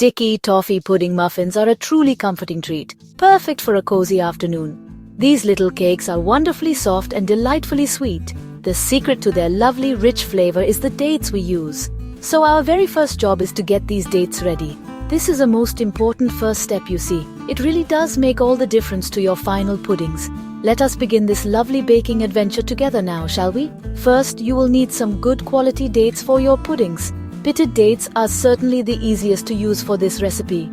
Sticky toffee pudding muffins are a truly comforting treat, perfect for a cozy afternoon. These little cakes are wonderfully soft and delightfully sweet. The secret to their lovely, rich flavor is the dates we use. So our very first job is to get these dates ready. This is a most important first step, you see. It really does make all the difference to your final puddings. Let us begin this lovely baking adventure together now, shall we? First, you will need some good quality dates for your puddings. Pitted dates are certainly the easiest to use for this recipe.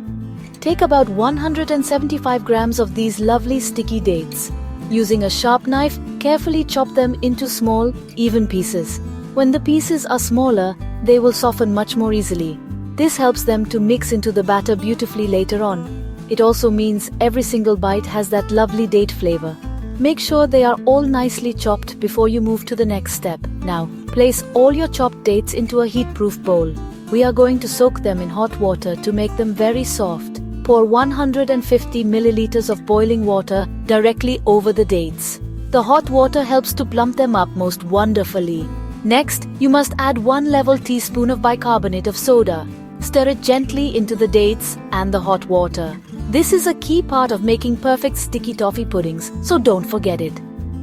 Take about 175 grams of these lovely sticky dates. Using a sharp knife, carefully chop them into small, even pieces. When the pieces are smaller, they will soften much more easily. This helps them to mix into the batter beautifully later on. It also means every single bite has that lovely date flavor. Make sure they are all nicely chopped before you move to the next step. Now, place all your chopped dates into a heat-proof bowl. We are going to soak them in hot water to make them very soft. Pour 150 milliliters of boiling water directly over the dates. The hot water helps to plump them up most wonderfully. Next, you must add 1 level teaspoon of bicarbonate of soda. Stir it gently into the dates and the hot water. This is a key part of making perfect sticky toffee puddings, so don't forget it.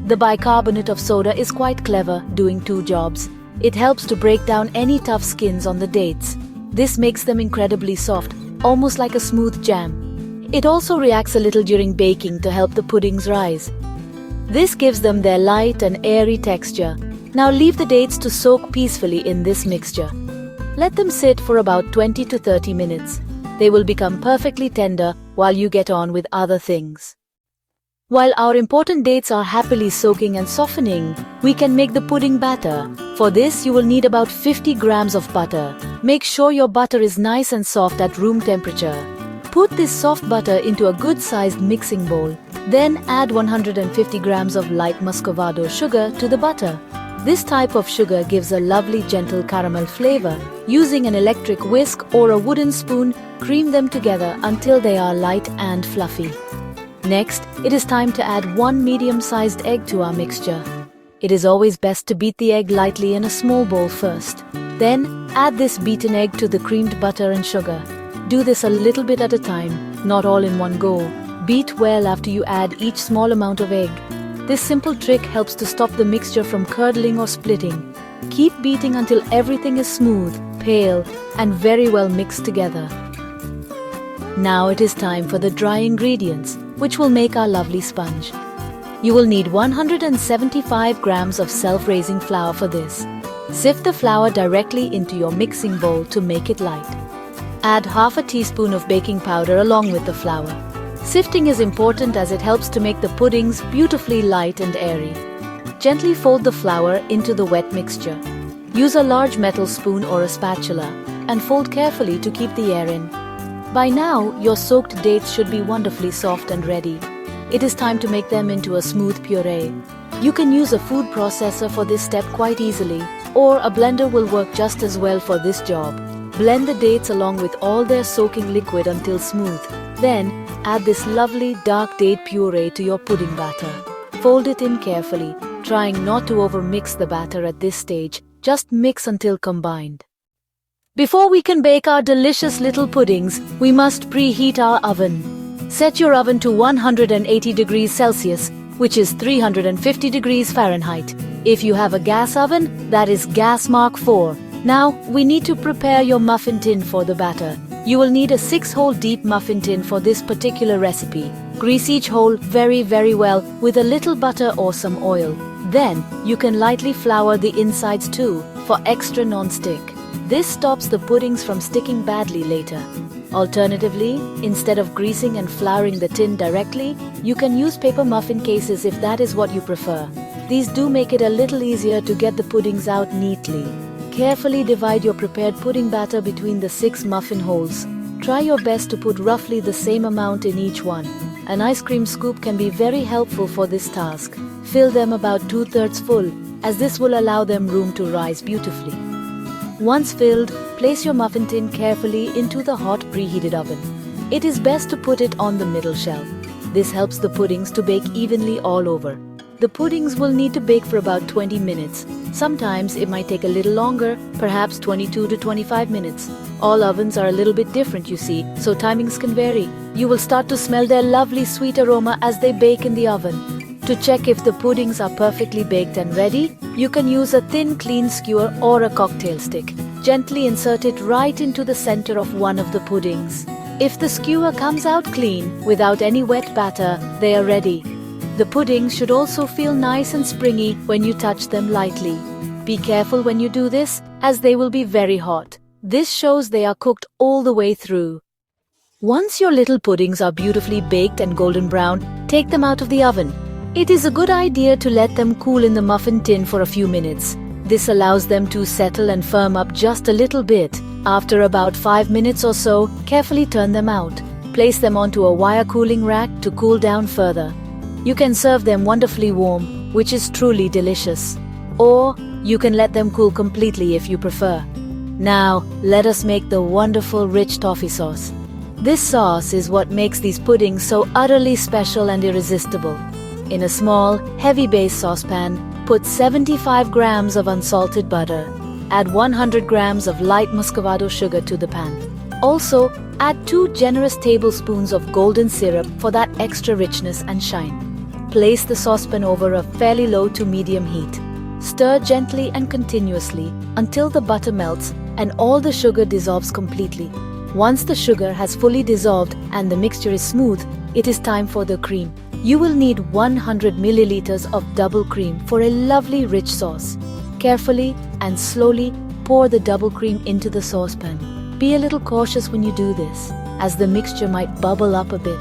The bicarbonate of soda is quite clever, doing two jobs. It helps to break down any tough skins on the dates. This makes them incredibly soft, almost like a smooth jam. It also reacts a little during baking to help the puddings rise. This gives them their light and airy texture. Now leave the dates to soak peacefully in this mixture. Let them sit for about 20 to 30 minutes. They will become perfectly tender while you get on with other things. While our important dates are happily soaking and softening, we can make the pudding batter. For this, you will need about 50 grams of butter. Make sure your butter is nice and soft at room temperature. Put this soft butter into a good-sized mixing bowl. Then add 150 grams of light muscovado sugar to the butter. This type of sugar gives a lovely gentle caramel flavor. Using an electric whisk or a wooden spoon, cream them together until they are light and fluffy. Next, it is time to add 1 medium-sized egg to our mixture. It is always best to beat the egg lightly in a small bowl first. Then, add this beaten egg to the creamed butter and sugar. Do this a little bit at a time, not all in one go. Beat well after you add each small amount of egg. This simple trick helps to stop the mixture from curdling or splitting. Keep beating until everything is smooth, pale, and very well mixed together. Now it is time for the dry ingredients, which will make our lovely sponge. You will need 175 grams of self-raising flour for this. Sift the flour directly into your mixing bowl to make it light. Add half a teaspoon of baking powder along with the flour. Sifting is important as it helps to make the puddings beautifully light and airy. Gently fold the flour into the wet mixture. Use a large metal spoon or a spatula and fold carefully to keep the air in. By now, your soaked dates should be wonderfully soft and ready. It is time to make them into a smooth puree. You can use a food processor for this step quite easily, or a blender will work just as well for this job. Blend the dates along with all their soaking liquid until smooth. Then, add this lovely dark date puree to your pudding batter. Fold it in carefully, trying not to overmix the batter at this stage. Just mix until combined. Before we can bake our delicious little puddings, we must preheat our oven. Set your oven to 180 degrees Celsius, which is 350 degrees Fahrenheit. If you have a gas oven, that is gas mark 4. Now, we need to prepare your muffin tin for the batter. You will need a 6-hole deep muffin tin for this particular recipe. Grease each hole very well with a little butter or some oil. Then, you can lightly flour the insides too for extra non-stick. This stops the puddings from sticking badly later. Alternatively, instead of greasing and flouring the tin directly, you can use paper muffin cases if that is what you prefer. These do make it a little easier to get the puddings out neatly. Carefully divide your prepared pudding batter between the 6 muffin holes. Try your best to put roughly the same amount in each one. An ice cream scoop can be very helpful for this task. Fill them about 2/3 full, as this will allow them room to rise beautifully. Once filled, place your muffin tin carefully into the hot preheated oven. It is best to put it on the middle shelf. This helps the puddings to bake evenly all over. The puddings will need to bake for about 20 minutes. Sometimes it might take a little longer, perhaps 22 to 25 minutes. All ovens are a little bit different, you see, so timings can vary. You will start to smell their lovely sweet aroma as they bake in the oven. To check if the puddings are perfectly baked and ready, you can use a thin clean skewer or a cocktail stick. Gently insert it right into the center of one of the puddings. If the skewer comes out clean, without any wet batter, they are ready. The puddings should also feel nice and springy when you touch them lightly. Be careful when you do this, as they will be very hot. This shows they are cooked all the way through. Once your little puddings are beautifully baked and golden brown, take them out of the oven. It is a good idea to let them cool in the muffin tin for a few minutes. This allows them to settle and firm up just a little bit. After about 5 minutes or so, carefully turn them out. Place them onto a wire cooling rack to cool down further. You can serve them wonderfully warm, which is truly delicious. Or you can let them cool completely if you prefer. Now, let us make the wonderful rich toffee sauce. This sauce is what makes these puddings so utterly special and irresistible. In a small, heavy base saucepan, put 75 grams of unsalted butter. Add 100 grams of light muscovado sugar to the pan. Also, add 2 generous tablespoons of golden syrup for that extra richness and shine. Place the saucepan over a fairly low to medium heat. Stir gently and continuously until the butter melts and all the sugar dissolves completely. Once the sugar has fully dissolved and the mixture is smooth, it is time for the cream. You will need 100 milliliters of double cream for a lovely rich sauce. Carefully and slowly pour the double cream into the saucepan. Be a little cautious when you do this, as the mixture might bubble up a bit.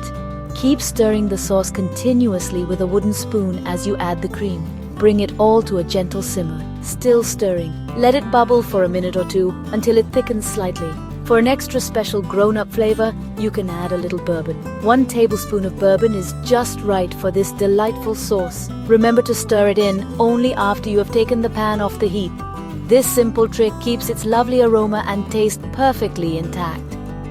Keep stirring the sauce continuously with a wooden spoon as you add the cream. Bring it all to a gentle simmer, still stirring. Let it bubble for a minute or two until it thickens slightly. For an extra special grown-up flavor, you can add a little bourbon. 1 tablespoon of bourbon is just right for this delightful sauce. Remember to stir it in only after you have taken the pan off the heat. This simple trick keeps its lovely aroma and taste perfectly intact.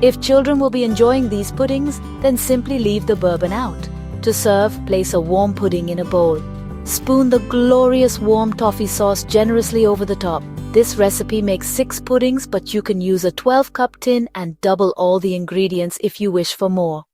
If children will be enjoying these puddings, then simply leave the bourbon out. To serve, place a warm pudding in a bowl. Spoon the glorious warm toffee sauce generously over the top. This recipe makes 6 puddings, but you can use a 12-cup tin and double all the ingredients if you wish for more.